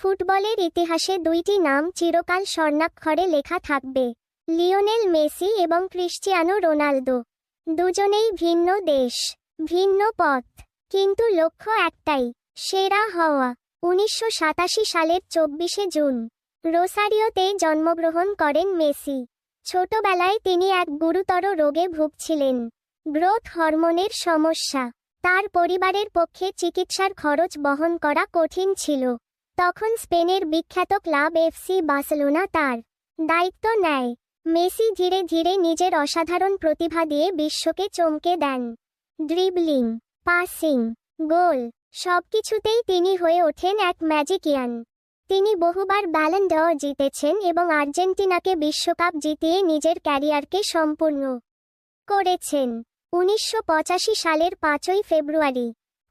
ফুটবলের ইতিহাসে দুইটি নাম চিরকাল স্বর্ণাক্ষরে লেখা থাকবে, লিওনেল মেসি এবং ক্রিশ্চিয়ানো রোনালদো। দুজনেই ভিন্ন দেশ, ভিন্ন পথ, কিন্তু লক্ষ্য একটাই, সেরা হওয়া। 1987 সালের 24শে জুন রোসারিওতে জন্মগ্রহণ করেন মেসি। ছোটবেলায় তিনি এক গুরুতর রোগে ভুগছিলেন, গ্রোথ হরমোনের সমস্যা। তার পরিবারের পক্ষে চিকিৎসার খরচ বহন করা কঠিন ছিল। তখন স্পেনের বিখ্যাত ক্লাব এফসি বার্সেলোনা তার দায়িত্ব নেয়। মেসি ধীরে ধীরে নিজের অসাধারণ প্রতিভা দিয়ে বিশ্বকে চমকে দেন। ড্রিবলিং, পাসিং, গোল, সবকিছুতেই তিনি হয়ে ওঠেন এক ম্যাজিকিয়ান। তিনি বহুবার ব্যালন ড'র জিতেছেন এবং আর্জেন্টিনাকে বিশ্বকাপ জিতিয়ে নিজের ক্যারিয়ারকে সম্পূর্ণ করেছেন। 1985 সালের 5ই ফেব্রুয়ারি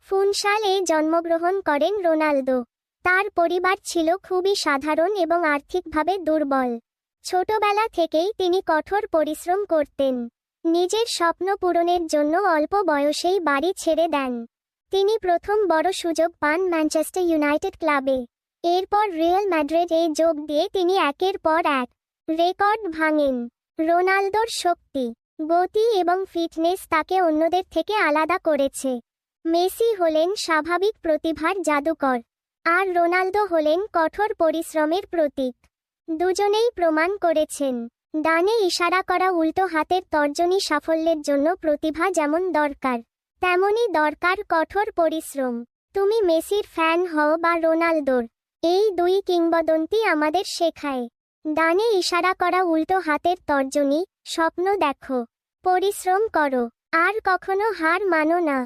ফুনশালে জন্মগ্রহণ করেন রোনালদো। তার পরিবার ছিল খুবই সাধারণ এবং আর্থিকভাবে দুর্বল। ছোটবেলা থেকেই তিনি কঠোর পরিশ্রম করতেন। নিজের স্বপ্ন পূরণের জন্য অল্প বয়সেই বাড়ি ছেড়ে দেন। তিনি প্রথম বড় সুযোগ পান ম্যানচেস্টার ইউনাইটেড ক্লাবে। এরপর রিয়াল ম্যাড্রিডে যোগ দিয়ে তিনি একের পর এক রেকর্ড ভাঙেন। রোনালদোর শক্তি, গতি এবং ফিটনেস তাকে অন্যদের থেকে আলাদা করেছে। মেসি হলেন স্বাভাবিক প্রতিভার জাদুকর, আর রোনালদো হলেন কঠোর পরিশ্রমের প্রতীক। দুজনেই প্রমাণ করেছেন, ডানে ইশারা করা উল্টো হাতের তর্জনী সাফল্যের জন্য প্রতিভা যেমন দরকার, তেমনই দরকার কঠোর পরিশ্রম। তুমি মেসির ফ্যান হও বা রোনালদোর, এই দুই কিংবদন্তি আমাদের শেখায়, ডানে ইশারা করা উল্টো হাতের তর্জনী, স্বপ্ন দেখো, পরিশ্রম করো, আর কখনো হার মানো না।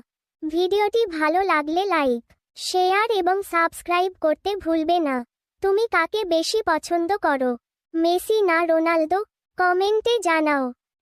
ভিডিওটি ভালো লাগলে লাইক, শেয়ার এবং সাবস্ক্রাইব করতে ভুলবে না। তুমি কাকে বেশি পছন্দ করো, মেসি না রোনালদো? কমেন্টে জানাও।